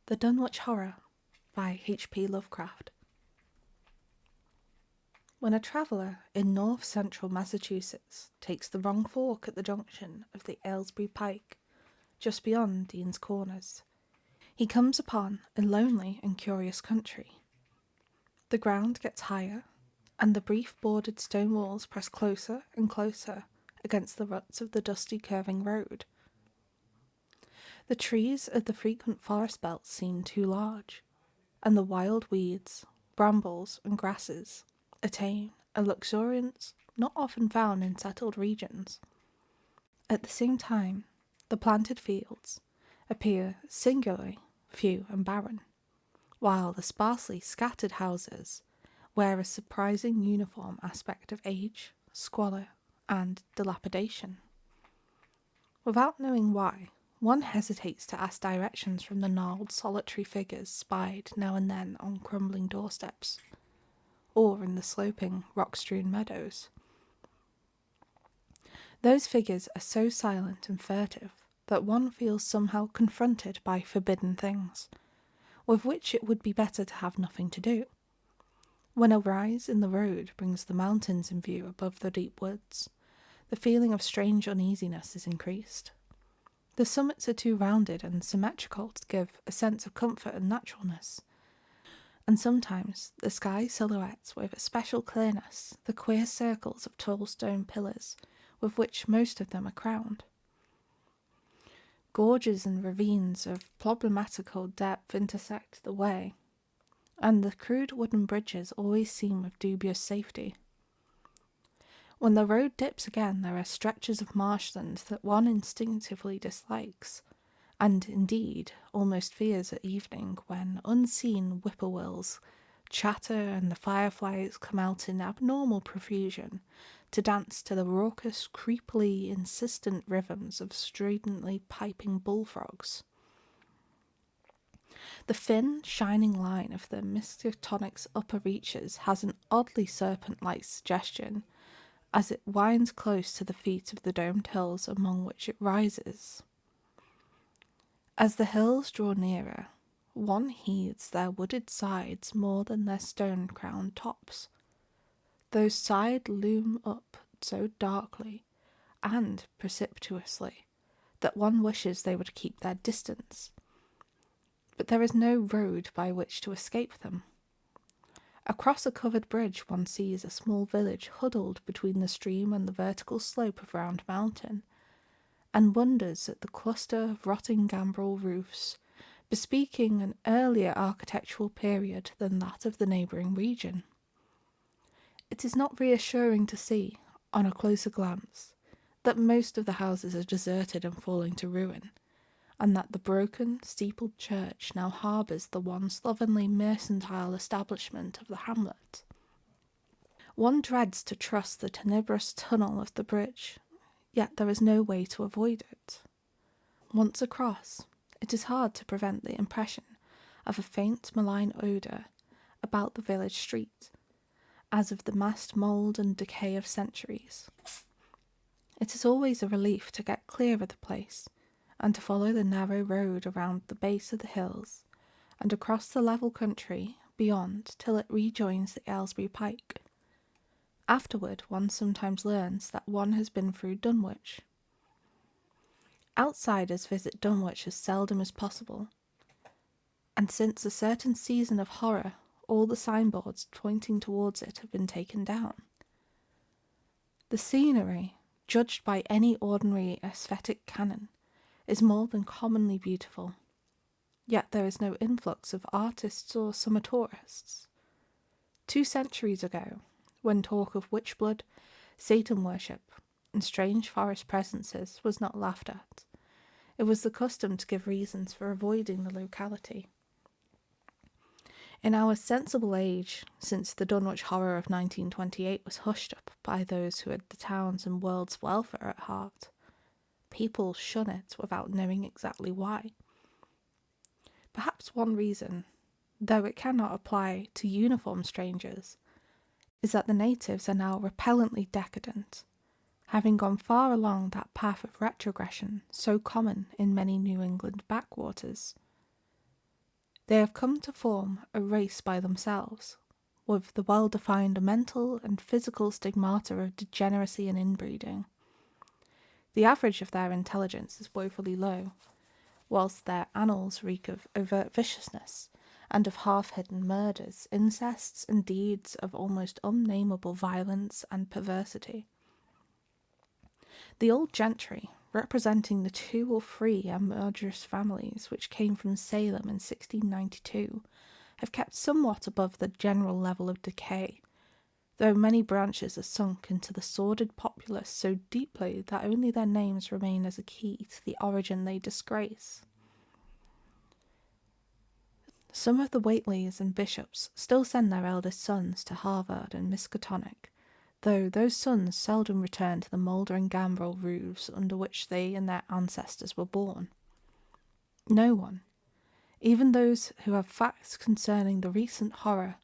The Dunwich Horror by H.P. Lovecraft. When a traveller in north-central Massachusetts takes the wrong fork at the junction of the Aylesbury Pike, just beyond Dean's Corners, he comes upon a lonely and curious country. The ground gets higher, and the brief boarded stone walls press closer and closer against the ruts of the dusty curving road. The trees of the frequent forest belts seem too large, and the wild weeds, brambles, and grasses attain a luxuriance not often found in settled regions. At the same time, the planted fields appear singularly few and barren, while the sparsely scattered houses wear a surprising uniform aspect of age, squalor, and dilapidation. Without knowing why, one hesitates to ask directions from the gnarled, solitary figures spied now and then on crumbling doorsteps, or in the sloping, rock-strewn meadows. Those figures are so silent and furtive that one feels somehow confronted by forbidden things, with which it would be better to have nothing to do. When a rise in the road brings the mountains in view above the deep woods, the feeling of strange uneasiness is increased. The summits are too rounded and symmetrical to give a sense of comfort and naturalness, and sometimes the sky silhouettes with especial clearness the queer circles of tall stone pillars with which most of them are crowned. Gorges and ravines of problematical depth intersect the way, and the crude wooden bridges always seem of dubious safety. When the road dips again, there are stretches of marshland that one instinctively dislikes, and indeed almost fears at evening, when unseen whippoorwills chatter and the fireflies come out in abnormal profusion to dance to the raucous, creepily insistent rhythms of stridently piping bullfrogs. The thin, shining line of the Miskatonic's upper reaches has an oddly serpent-like suggestion as it winds close to the feet of the domed hills among which it rises. As the hills draw nearer, one heeds their wooded sides more than their stone-crowned tops. Those sides loom up so darkly and precipitously that one wishes they would keep their distance. But there is no road by which to escape them. Across a covered bridge one sees a small village huddled between the stream and the vertical slope of Round Mountain, and wonders at the cluster of rotting gambrel roofs, bespeaking an earlier architectural period than that of the neighbouring region. It is not reassuring to see, on a closer glance, that most of the houses are deserted and falling to ruin, and that the broken, steepled church now harbours the one slovenly mercantile establishment of the hamlet. One dreads to trust the tenebrous tunnel of the bridge, yet there is no way to avoid it. Once across, it is hard to prevent the impression of a faint malign odour about the village street, as of the massed mould and decay of centuries. It is always a relief to get clear of the place, and to follow the narrow road around the base of the hills, and across the level country beyond till it rejoins the Aylesbury Pike. Afterward, one sometimes learns that one has been through Dunwich. Outsiders visit Dunwich as seldom as possible, and since a certain season of horror, all the signboards pointing towards it have been taken down. The scenery, judged by any ordinary aesthetic canon, is more than commonly beautiful, yet there is no influx of artists or summer tourists. 2 centuries ago, when talk of witch blood, Satan worship, and strange forest presences was not laughed at, it was the custom to give reasons for avoiding the locality. In our sensible age, since the Dunwich Horror of 1928 was hushed up by those who had the town's and world's welfare at heart, people shun it without knowing exactly why. Perhaps one reason, though it cannot apply to uniform strangers, is that the natives are now repellently decadent, having gone far along that path of retrogression so common in many New England backwaters. They have come to form a race by themselves, with the well-defined mental and physical stigmata of degeneracy and inbreeding. The average of their intelligence is woefully low, whilst their annals reek of overt viciousness and of half-hidden murders, incests, and deeds of almost unnameable violence and perversity. The old gentry, representing the 2 or 3 murderous families which came from Salem in 1692, have kept somewhat above the general level of decay, though many branches are sunk into the sordid populace so deeply that only their names remain as a key to the origin they disgrace. Some of the Whateleys and bishops still send their eldest sons to Harvard and Miskatonic, though those sons seldom return to the mouldering gambrel roofs under which they and their ancestors were born. No one, even those who have facts concerning the recent horror,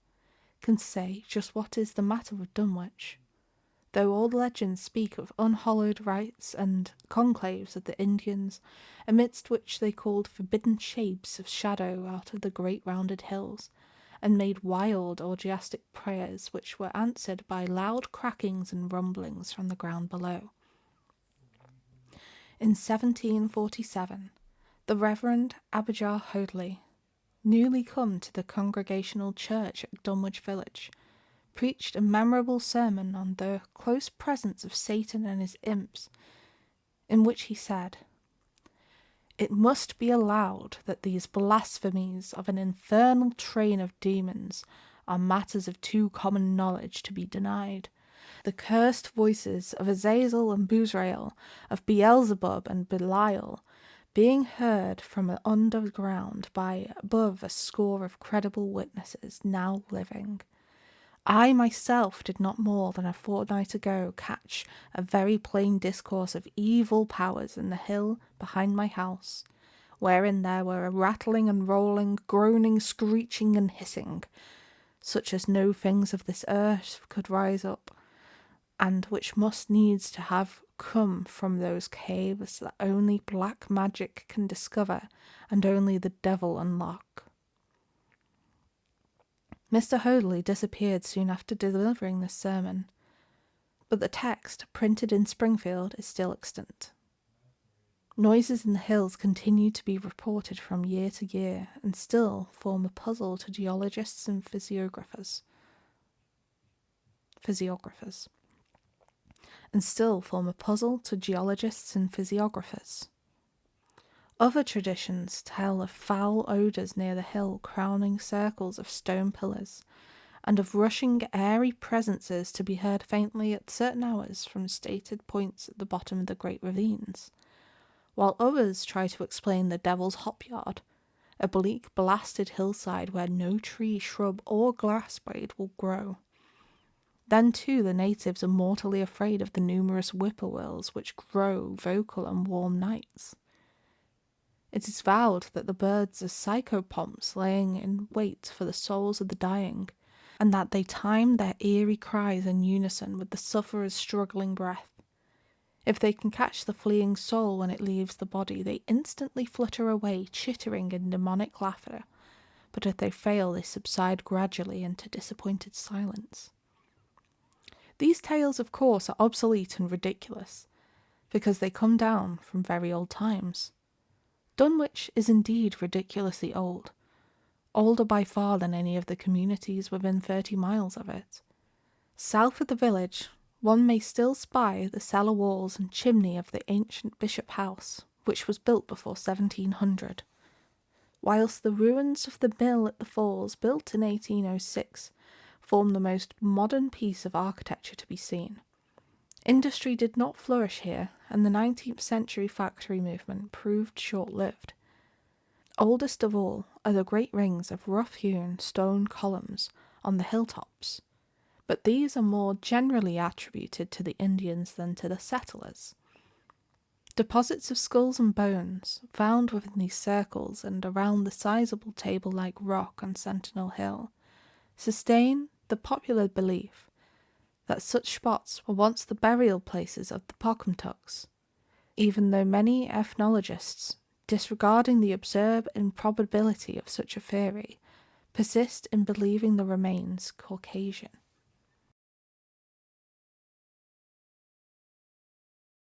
can say just what is the matter with Dunwich, though all legends speak of unhallowed rites and conclaves of the Indians, amidst which they called forbidden shapes of shadow out of the great rounded hills, and made wild orgiastic prayers which were answered by loud crackings and rumblings from the ground below. In 1747, the Reverend Abijah Hoadley, newly come to the Congregational Church at Dunwich Village, preached a memorable sermon on the close presence of Satan and his imps, in which he said, "It must be allowed that these blasphemies of an infernal train of demons are matters of too common knowledge to be denied. The cursed voices of Azazel and Boozrael, of Beelzebub and Belial, being heard from underground by above a score of credible witnesses now living. I myself did not more than a fortnight ago catch a very plain discourse of evil powers in the hill behind my house, wherein there were a rattling and rolling, groaning, screeching, and hissing, such as no things of this earth could rise up, and which must needs to have come from those caves that only black magic can discover and only the devil unlock." Mr. Hoadley disappeared soon after delivering this sermon, but the text, printed in Springfield, is still extant. Noises in the hills continue to be reported from year to year, and still form a puzzle to geologists and physiographers. Other traditions tell of foul odours near the hill crowning circles of stone pillars, and of rushing airy presences to be heard faintly at certain hours from stated points at the bottom of the great ravines, while others try to explain the Devil's Hop-Yard, a bleak, blasted hillside where no tree, shrub, or grass blade will grow. Then, too, the natives are mortally afraid of the numerous whippoorwills which grow vocal on warm nights. It is vowed that the birds are psychopomps laying in wait for the souls of the dying, and that they time their eerie cries in unison with the sufferer's struggling breath. If they can catch the fleeing soul when it leaves the body, they instantly flutter away, chittering in demonic laughter, but if they fail, they subside gradually into disappointed silence. These tales, of course, are obsolete and ridiculous, because they come down from very old times. Dunwich is indeed ridiculously old, older by far than any of the communities within 30 miles of it. South of the village, one may still spy the cellar walls and chimney of the ancient Bishop House, which was built before 1700, whilst the ruins of the mill at the falls, built in 1806, form the most modern piece of architecture to be seen. Industry did not flourish here, and the 19th century factory movement proved short-lived. Oldest of all are the great rings of rough-hewn stone columns on the hilltops, but these are more generally attributed to the Indians than to the settlers. Deposits of skulls and bones, found within these circles and around the sizable table-like rock on Sentinel Hill, sustain the popular belief that such spots were once the burial places of the Pocumtucks, even though many ethnologists disregarding the absurd improbability of such a theory, persist in believing the remains Caucasian.